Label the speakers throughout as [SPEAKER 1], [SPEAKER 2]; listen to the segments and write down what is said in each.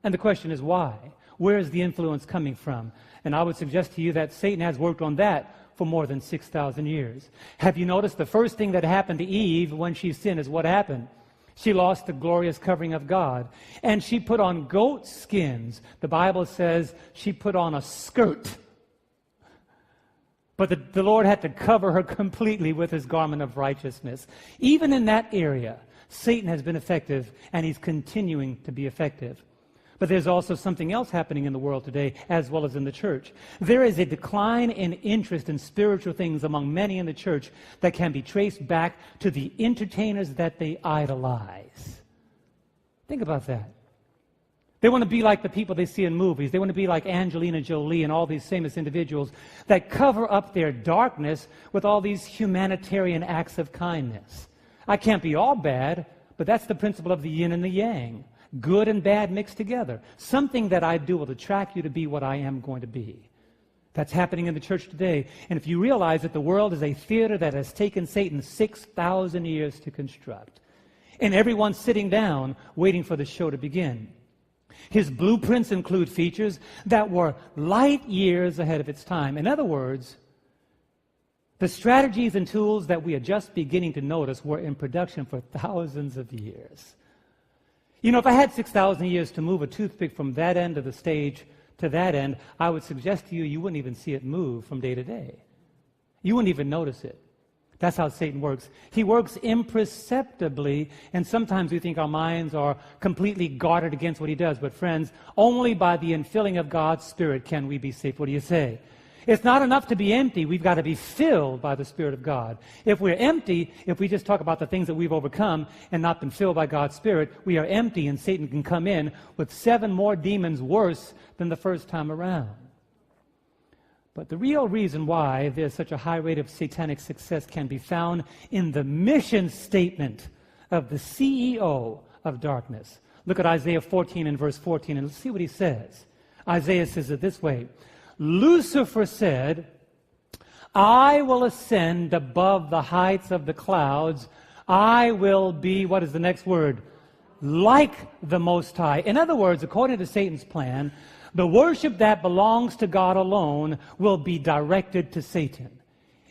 [SPEAKER 1] And the question is why? Where is the influence coming from? And I would suggest to you that Satan has worked on that for more than 6,000 years. Have you noticed the first thing that happened to Eve when she sinned is what happened? She lost the glorious covering of God. And she put on goat skins. The Bible says she put on a skirt. But the Lord had to cover her completely with his garment of righteousness. Even in that area, Satan has been effective, and he's continuing to be effective. But there's also something else happening in the world today, as well as in the church. There is a decline in interest in spiritual things among many in the church that can be traced back to the entertainers that they idolize. Think about that. They want to be like the people they see in movies. They want to be like Angelina Jolie and all these famous individuals that cover up their darkness with all these humanitarian acts of kindness. I can't be all bad, but that's the principle of the yin and the yang. Good and bad mixed together. Something that I do will attract you to be what I am going to be. That's happening in the church today. And if you realize that the world is a theater that has taken Satan 6,000 years to construct, and everyone's sitting down waiting for the show to begin. His blueprints include features that were light years ahead of its time. In other words, the strategies and tools that we are just beginning to notice were in production for thousands of years. You know, if I had 6,000 years to move a toothpick from that end of the stage to that end, I would suggest to you, you wouldn't even see it move from day to day. You wouldn't even notice it. That's how Satan works. He works imperceptibly, and sometimes we think our minds are completely guarded against what he does. But friends, only by the infilling of God's Spirit can we be safe. What do you say? It's not enough to be empty. We've got to be filled by the Spirit of God. If we're empty, if we just talk about the things that we've overcome and not been filled by God's Spirit, we are empty, and Satan can come in with 7 more demons worse than the first time around. But the real reason why there's such a high rate of satanic success can be found in the mission statement of the CEO of darkness. Look at Isaiah 14 and verse 14, and let's see what he says. Isaiah says it this way. Lucifer said, I will ascend above the heights of the clouds. I will be, what is the next word? Like the Most High. In other words, according to Satan's plan, the worship that belongs to God alone will be directed to Satan.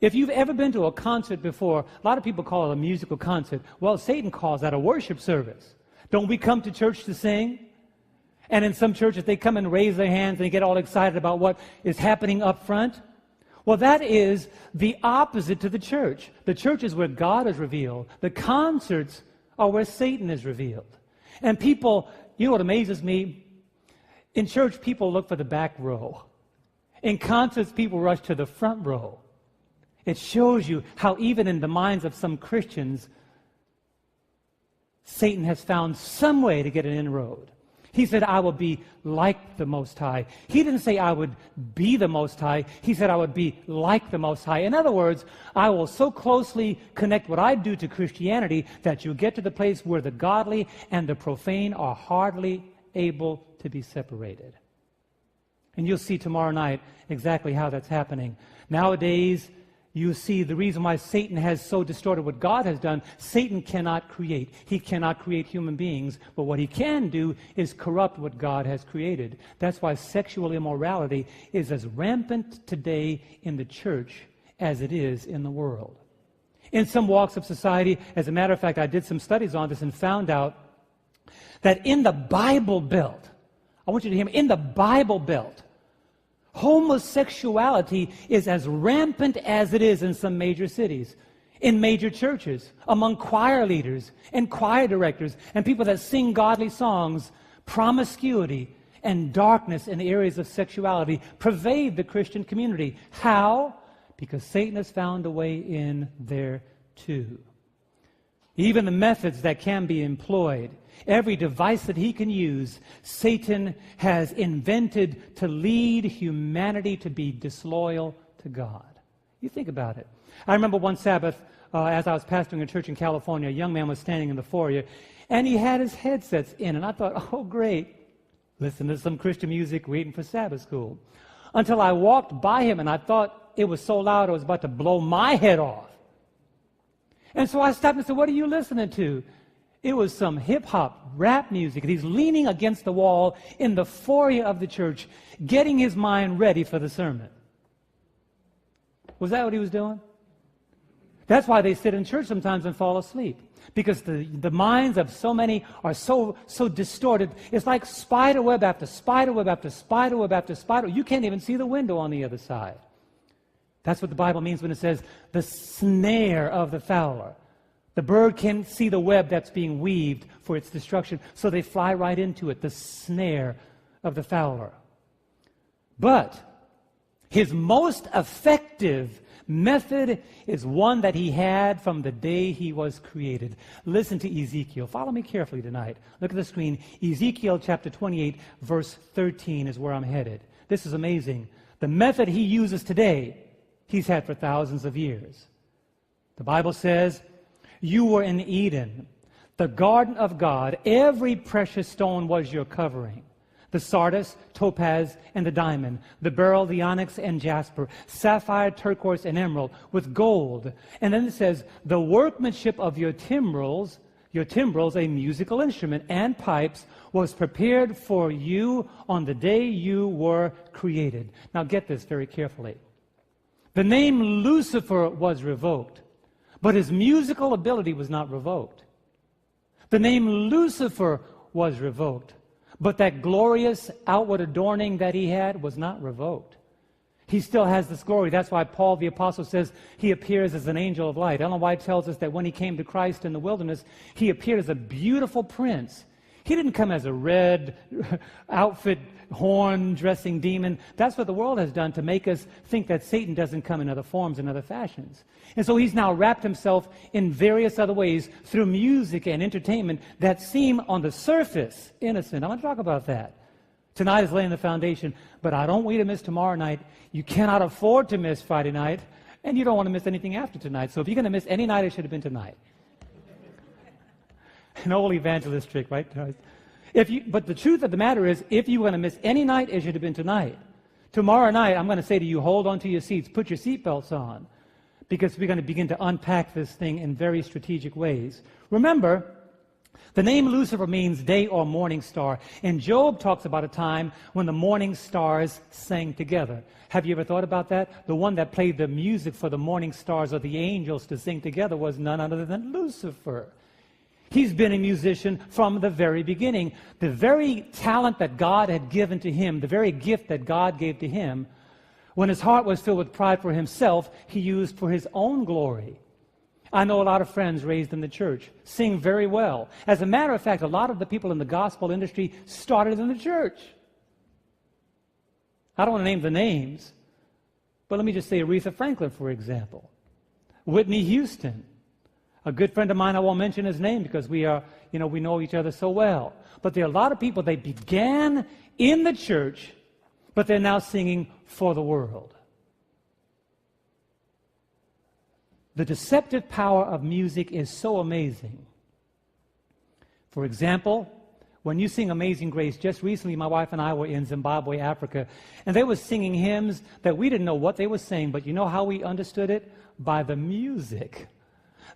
[SPEAKER 1] If you've ever been to a concert before, a lot of people call it a musical concert. Well, Satan calls that a worship service. Don't we come to church to sing? And in some churches, they come and raise their hands and they get all excited about what is happening up front. Well, that is the opposite to the church. The church is where God is revealed. The concerts are where Satan is revealed. And people, you know what amazes me? In church, people look for the back row. In concerts, people rush to the front row. It shows you how even in the minds of some Christians, Satan has found some way to get an inroad. He said, I will be like the Most High. He didn't say I would be the Most High. He said I would be like the Most High. In other words, I will so closely connect what I do to Christianity that you get to the place where the godly and the profane are hardly able to be separated. And you'll see tomorrow night exactly how that's happening. Nowadays, you see the reason why Satan has so distorted what God has done. Satan cannot create. He cannot create human beings. But what he can do is corrupt what God has created. That's why sexual immorality is as rampant today in the church as it is in the world. In some walks of society, as a matter of fact, I did some studies on this and found out that in the Bible Belt, I want you to hear me, in the Bible Belt, homosexuality is as rampant as it is in some major cities, in major churches, among choir leaders and choir directors and people that sing godly songs. Promiscuity and darkness in the areas of sexuality pervade the Christian community. How? Because Satan has found a way in there too. Even the methods that can be employed, every device that he can use, Satan has invented to lead humanity to be disloyal to God. You think about it. I remember one Sabbath, as I was pastoring a church in California, a young man was standing in the foyer, and he had his headsets in, and I thought, oh, great, listen to some Christian music, waiting for Sabbath school. Until I walked by him, and I thought it was so loud, I was about to blow my head off. And so I stopped and said, what are you listening to? It was some hip-hop, rap music. And he's leaning against the wall in the foyer of the church, getting his mind ready for the sermon. Was that what he was doing? That's why they sit in church sometimes and fall asleep. Because the minds of so many are so distorted. It's like spider web after spider web after spider web after spider. You can't even see the window on the other side. That's what the Bible means when it says the snare of the fowler. The bird can't see the web that's being weaved for its destruction, so they fly right into it, the snare of the fowler. But his most effective method is one that he had from the day he was created. Listen to Ezekiel. Follow me carefully tonight. Look at the screen. Ezekiel chapter 28, verse 13 is where I'm headed. This is amazing. The method he uses today, he's had for thousands of years. The Bible says, "You were in Eden, the garden of God. Every precious stone was your covering. The sardius, topaz, and the diamond, the beryl, the onyx, and jasper, sapphire, turquoise, and emerald, with gold." And then it says, "The workmanship of your timbrels, a musical instrument, and pipes, was prepared for you on the day you were created." Now get this very carefully. The name Lucifer was revoked, but his musical ability was not revoked. The name Lucifer was revoked, but that glorious outward adorning that he had was not revoked. He still has this glory. That's why Paul the Apostle says he appears as an angel of light. Ellen White tells us that when he came to Christ in the wilderness, he appeared as a beautiful prince. He didn't come as a red outfit, horn-dressing demon. That's what the world has done to make us think that Satan doesn't come in other forms and other fashions. And so he's now wrapped himself in various other ways through music and entertainment that seem on the surface innocent. I want to talk about that. Tonight is laying the foundation, but I don't want you to miss tomorrow night. You cannot afford to miss Friday night, and you don't want to miss anything after tonight. So if you're going to miss any night, it should have been tonight. An old evangelist trick, right? But the truth of the matter is, if you want to miss any night, it should have been tonight. Tomorrow night, I'm going to say to you, hold on to your seats, put your seatbelts on, because we're going to begin to unpack this thing in very strategic ways. Remember, the name Lucifer means day or morning star, and Job talks about a time when the morning stars sang together. Have you ever thought about that? The one that played the music for the morning stars or the angels to sing together was none other than Lucifer. He's been a musician from the very beginning. The very talent that God had given to him, the very gift that God gave to him, when his heart was filled with pride for himself, he used for his own glory. I know a lot of friends raised in the church, sing very well. As a matter of fact, a lot of the people in the gospel industry started in the church. I don't want to name the names, but let me just say Aretha Franklin, for example. Whitney Houston. A good friend of mine, I won't mention his name because we know each other so well. But there are a lot of people, they began in the church, but they're now singing for the world. The deceptive power of music is so amazing. For example, when you sing Amazing Grace, just recently my wife and I were in Zimbabwe, Africa, and they were singing hymns that we didn't know what they were saying, but you know how we understood it? By the music.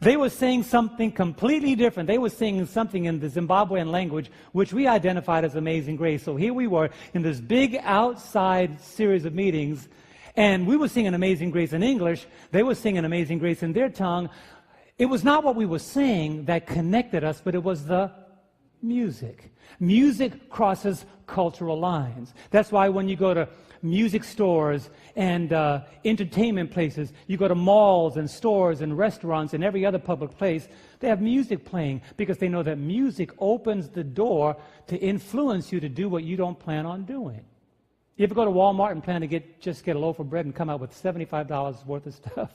[SPEAKER 1] They were saying something completely different. They were singing something in the Zimbabwean language, which we identified as Amazing Grace. So here we were in this big outside series of meetings, and we were singing Amazing Grace in English. They were singing Amazing Grace in their tongue. It was not what we were saying that connected us, but it was the music. Music crosses cultural lines. That's why when you go to music stores and entertainment places, you go to malls and stores and restaurants and every other public place, they have music playing because they know that music opens the door to influence you to do what you don't plan on doing. You ever go to Walmart and plan to just get a loaf of bread and come out with $75 worth of stuff?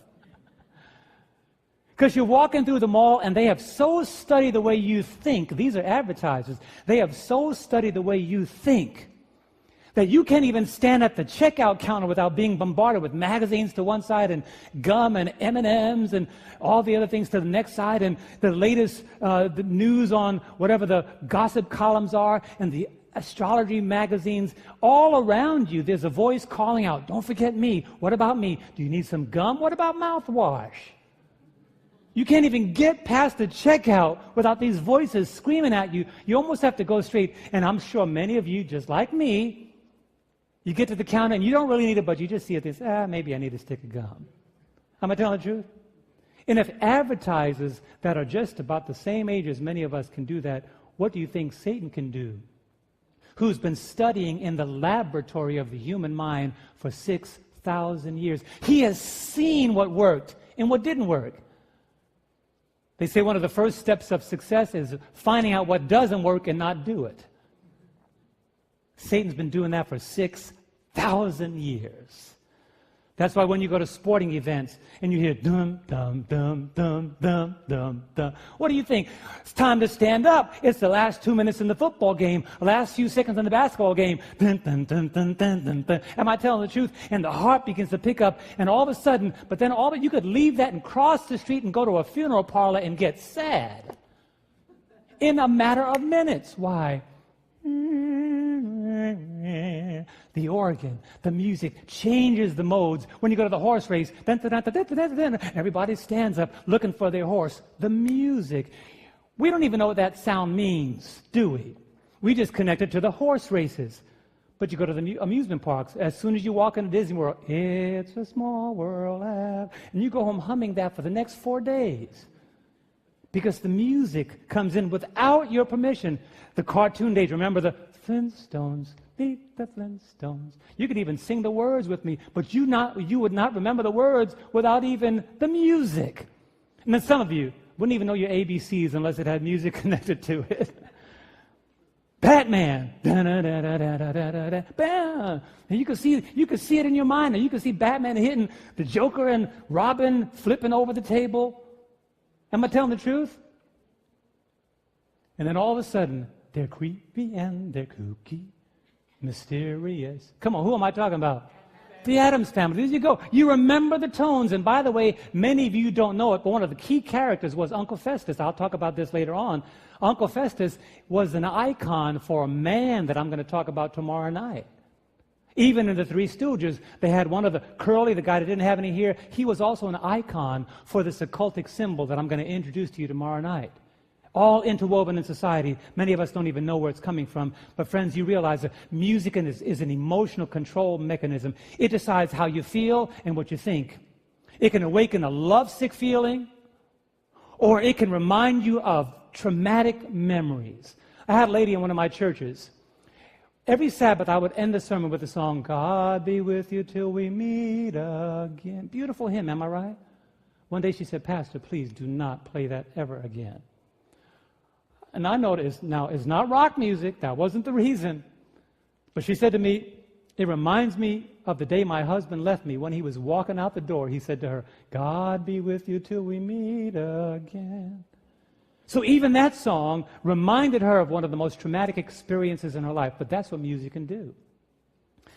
[SPEAKER 1] Because you're walking through the mall and they have so studied the way you think. These are advertisers. They have so studied the way you think that you can't even stand at the checkout counter without being bombarded with magazines to one side and gum and M&Ms and all the other things to the next side and the latest the news on whatever the gossip columns are and the astrology magazines. All around you, there's a voice calling out, "Don't forget me. What about me? Do you need some gum? What about mouthwash?" You can't even get past the checkout without these voices screaming at you. You almost have to go straight. And I'm sure many of you, just like me, you get to the counter and you don't really need it, but you just see it this, maybe I need a stick of gum. Am I telling the truth? And if advertisers that are just about the same age as many of us can do that, what do you think Satan can do? Who's been studying in the laboratory of the human mind for 6,000 years. He has seen what worked and what didn't work. They say one of the first steps of success is finding out what doesn't work and not do it. Satan's been doing that for 6,000 years. That's why when you go to sporting events and you hear dum, dum, dum, dum, dum, dum, dum, what do you think? It's time to stand up. It's the last 2 minutes in the football game, the last few seconds in the basketball game. Dun, dun, dun, dun, dun, dun, dun. Am I telling the truth? And the heart begins to pick up, and all of a sudden, but then all of it, you could leave that and cross the street and go to a funeral parlor and get sad in a matter of minutes. Why? The organ, the music changes the modes. When you go to the horse race, everybody stands up looking for their horse. The music. We don't even know what that sound means, do we? We just connect it to the horse races. But you go to the amusement parks. As soon as you walk into Disney World, it's a small world. And you go home humming that for the next 4 days. Because the music comes in without your permission. The cartoon days, remember the Flintstones, beat the Flintstones. You could even sing the words with me, but you would not remember the words without even the music. And then some of you wouldn't even know your ABCs unless it had music connected to it. Batman. Bam. And you could see it in your mind, and you could see Batman hitting the Joker and Robin flipping over the table. Am I telling the truth? And then all of a sudden, they're creepy and they're kooky, mysterious. Come on, who am I talking about? The Addams Family. There you go. You remember the tones. And by the way, many of you don't know it, but one of the key characters was Uncle Festus. I'll talk about this later on. Uncle Festus was an icon for a man that I'm going to talk about tomorrow night. Even in the Three Stooges, they had one of the Curly, the guy that didn't have any hair. He was also an icon for this occultic symbol that I'm going to introduce to you tomorrow night. All interwoven in society. Many of us don't even know where it's coming from. But friends, you realize that music is an emotional control mechanism. It decides how you feel and what you think. It can awaken a lovesick feeling, or it can remind you of traumatic memories. I had a lady in one of my churches. Every Sabbath, I would end the sermon with the song, God be with you till we meet again. Beautiful hymn, am I right? One day she said, Pastor, please do not play that ever again. And I noticed, now, it's not rock music. That wasn't the reason. But she said to me, it reminds me of the day my husband left me. When he was walking out the door, he said to her, God be with you till we meet again. So even that song reminded her of one of the most traumatic experiences in her life. But that's what music can do.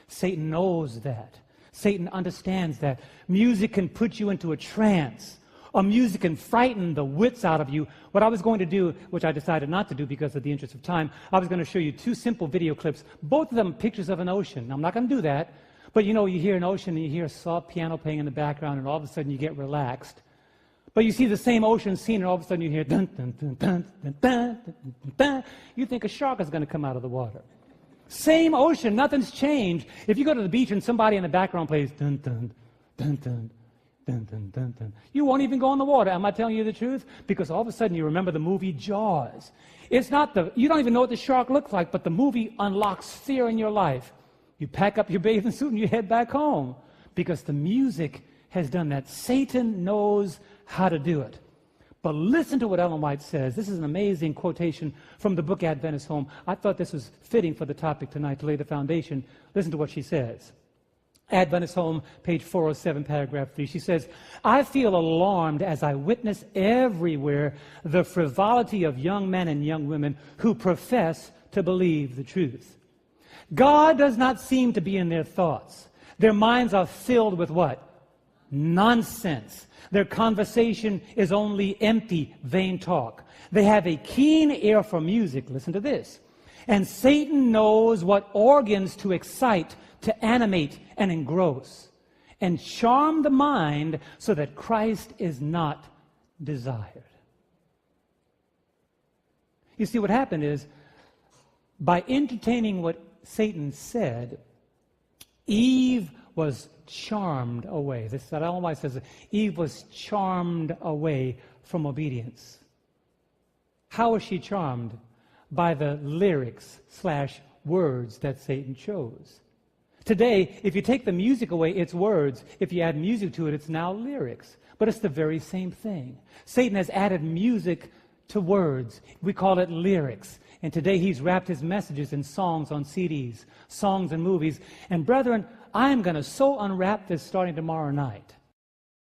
[SPEAKER 1] Satan knows that. Satan understands that. Music can put you into a trance. Or music can frighten the wits out of you. What I was going to do, which I decided not to do because of the interest of time, I was going to show you 2 simple video clips, both of them pictures of an ocean. Now, I'm not going to do that, but you know, you hear an ocean and you hear a soft piano playing in the background, and all of a sudden you get relaxed. But you see the same ocean scene, and all of a sudden you hear dun, dun, dun, dun, dun, dun, dun, dun, dun. You think a shark is going to come out of the water. Same ocean, nothing's changed. If you go to the beach and somebody in the background plays dun, dun, dun, dun, dun, dun, dun, dun, you won't even go in the water. Am I telling you the truth? Because all of a sudden you remember the movie Jaws. It's not you don't even know what the shark looks like, but the movie unlocks fear in your life. You pack up your bathing suit and you head back home because the music has done that. Satan knows how to do it. But listen to what Ellen White says. This is an amazing quotation from the book Adventist Home. I thought this was fitting for the topic tonight to lay the foundation. Listen to what she says. Adventist Home, page 407, paragraph 3. She says, I feel alarmed as I witness everywhere the frivolity of young men and young women who profess to believe the truth. God does not seem to be in their thoughts. Their minds are filled with what? Nonsense. Their conversation is only empty, vain talk. They have a keen ear for music. Listen to this. And Satan knows what organs to excite, to animate and engross, and charm the mind so that Christ is not desired. You see, what happened is, by entertaining what Satan said, Eve was charmed away. This I don't know why it says Eve was charmed away from obedience. How was she charmed? By the lyrics/words that Satan chose. Today, if you take the music away, it's words. If you add music to it, it's now lyrics. But it's the very same thing. Satan has added music to words. We call it lyrics. And today he's wrapped his messages in songs on CDs, songs and movies. And brethren, I am going to so unwrap this starting tomorrow night.